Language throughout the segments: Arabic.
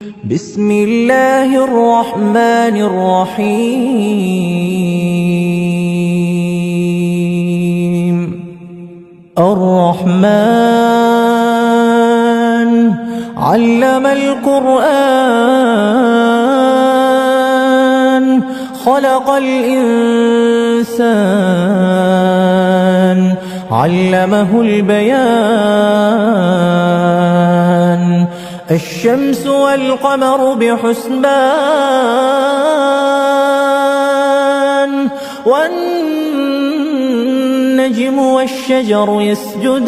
بسم الله الرحمن الرحيم. الرحمن علم القرآن خلق الإنسان علمه البيان. الشمس والقمر بحسبان والنجم والشجر يسجدان.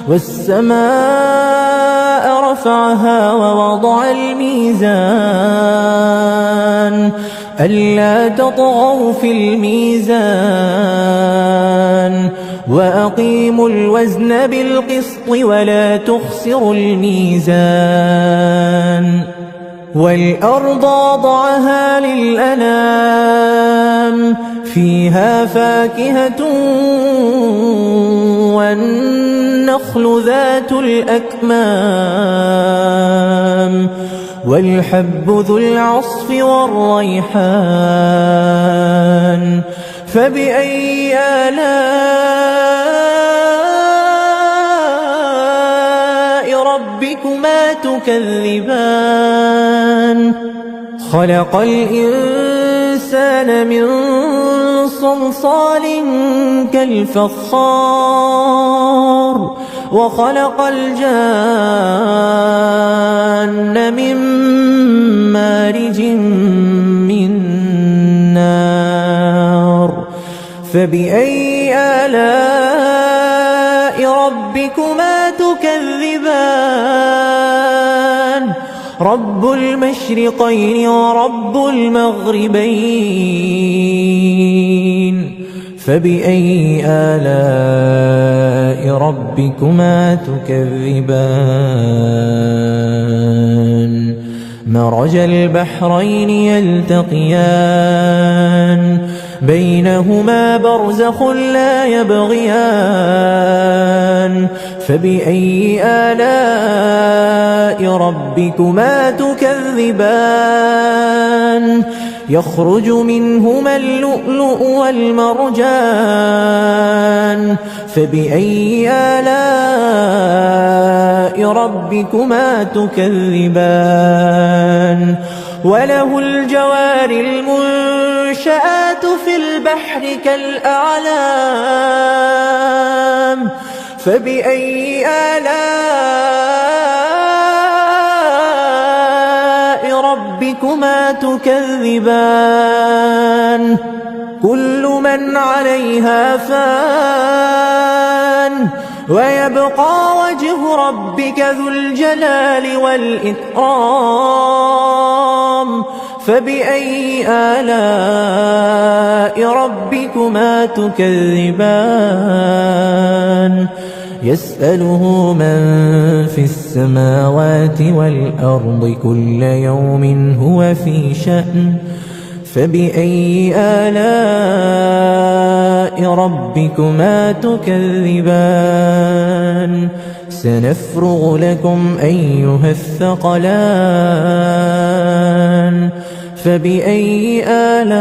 والسماء رفعها ووضع الميزان ألا تطغوا في الميزان وأقيموا الوزن بالقسط ولا تخسروا الميزان. والأرض وضعها للأنام فيها فاكهة والنخل ذات الأكمام والحب ذو العصف والريحان. فبأي آلاء ربكما تكذبان؟ خلق الإنسان من صلصال كالفخار وخلق الجان من مارج من نار. فبأي آلاء ربكما تكذبان؟ رب المشرقين ورب المغربين. فبأي آلاء ربكما تكذبان؟ مرج البحرين يلتقيان بينهما برزخ لا يبغيان. فبأي آلاء ربكما تكذبان؟ يخرج منهما اللؤلؤ والمرجان. فبأي آلاء ربكما تكذبان؟ وله الجوار المنشآت في البحر كالأعلام. فبأي آلاء ربكما تكذبان؟ كل من عليها فان ويبقى وجه ربك ذو الجلال والإكرام. فبأي آلاء ربكما تكذبان؟ يسأله من في السماوات والأرض كل يوم هو في شأن. فبأي آلاء ربكما تكذبان؟ سنفرغ لكم أيها الثقلان. فبأي آلاء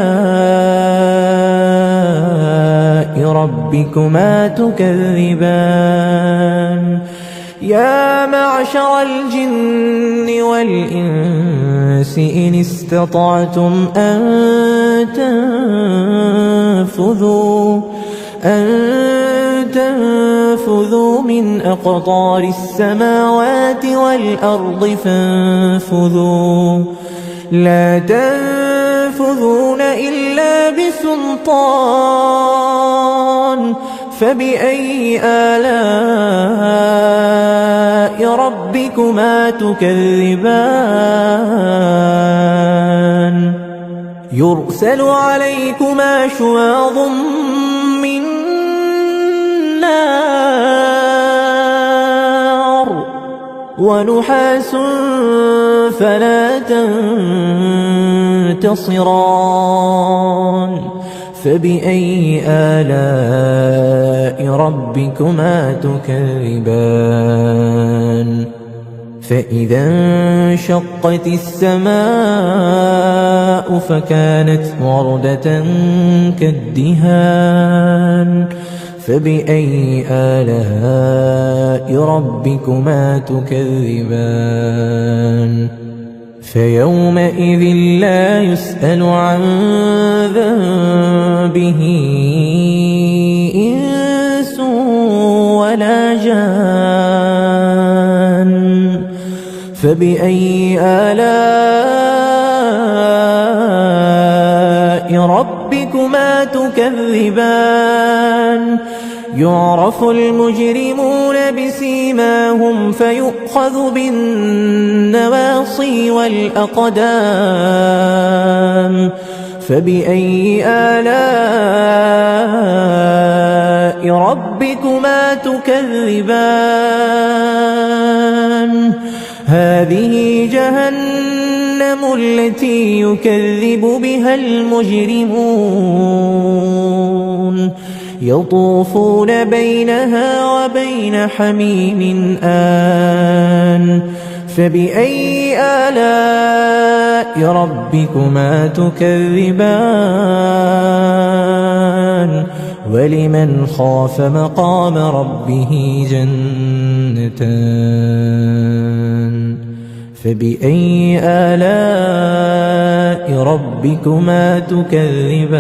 ربكما تكذبان؟ يا معشر الجن والإنس إن استطعتم أن تنفذوا من أقطار السماوات والأرض فانفذوا لا تنفذون إلا بسلطان. فبأي آلاء ربكما تكذبان؟ يرسل عليكما شواظ من نار ونحاس فلا تنتصران. فبأي آلاء ربكما تكذبان؟ فإذا انشقت السماء فكانت وردة كالدهان فبأي آلاء ربكما تكذبان فيومئذ لا يسأل عن ذنبه إنس ولا جان فبأي آلاء ربكما تكذبان يعرف المجرمون بسيماهم فيؤخذ بالنواصي والأقدام فبأي آلاء ربكما تكذبان هذه جهنم التي يكذب بها المجرمون يطوفون بينها وبين حميم آن فبأي آلاء ربكما تكذبان ولمن خاف مقام ربه جنتان فبأي آلاء ربكما تكذبان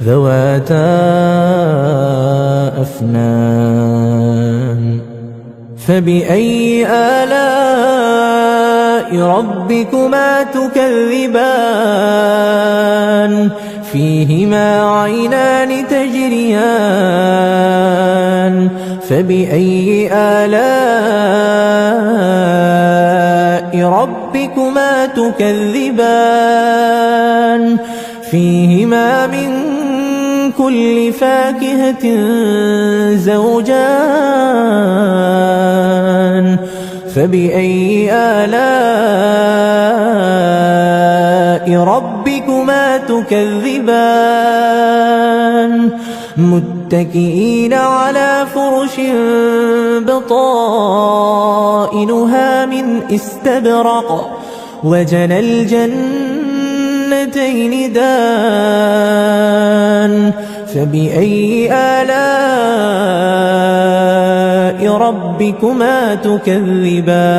ذواتا أفنان فبأي آلاء ربكما تكذبان فيهما عينان تجريان فبأي آلاء ربكما تكذبان فيهما من كل فاكهة زوجان فبأي آلاء ربكما تكذبان متكئين على فرش بطائنها من استبرق وجنى الجنتين دان فبأي آلاء ربكما تكذبان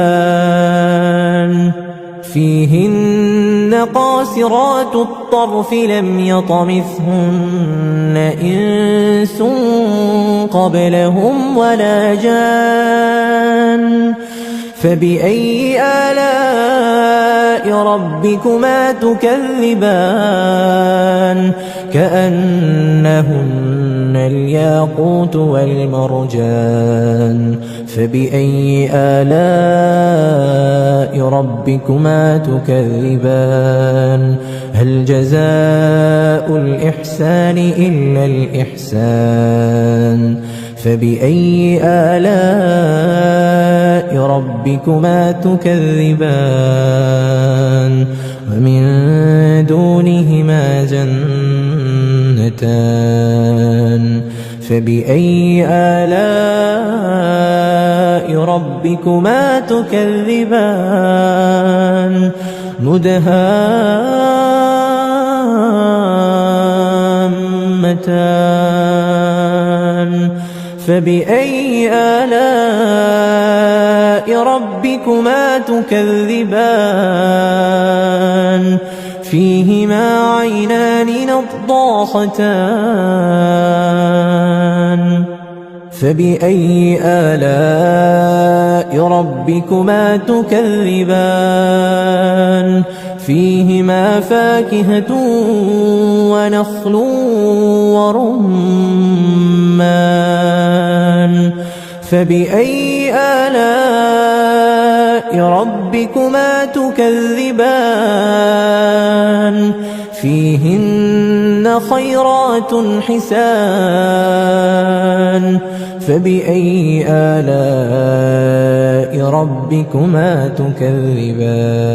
فيهن قاصرات الطرف لم يطمثهن إنس قبلهم ولا جان فبأي آلاء ربكما تكذبان كأنهن الياقوت والمرجان فبأي آلاء ربكما تكذبان هل جزاء الإحسان إلا الإحسان فبأي آلاء ربكما تكذبان ومن دونهما جنتان فبأي آلاء ربكما تكذبان مدهامتان فبأي آلاء ربكما تكذبان فيهما عينان نضاختان فبأي آلاء ربكما تكذبان فيهما فاكهة ونخل ورمان فبأي آلاء ربكما تكذبان فيهن خيرات حسان فبأي آلاء ربكما تكذبان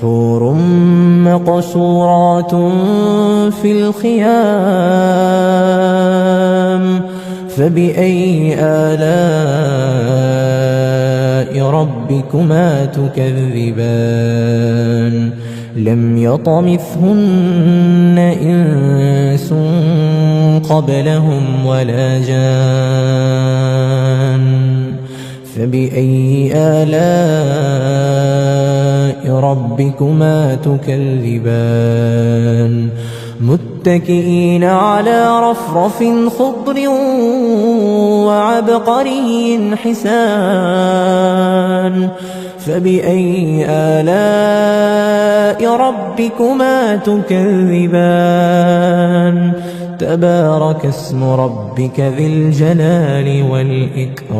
حور مقصورات في الخيام فبأي آلاء ربكما تكذبان لم يطمثهن إنس قبلهم ولا جان فبأي آلاء ربكما تكذبان متكئين على رفرف خضر وعبقري حسان فبأي آلاء ربكما تكذبان تبارك اسم ربك ذي الجلال والإكرام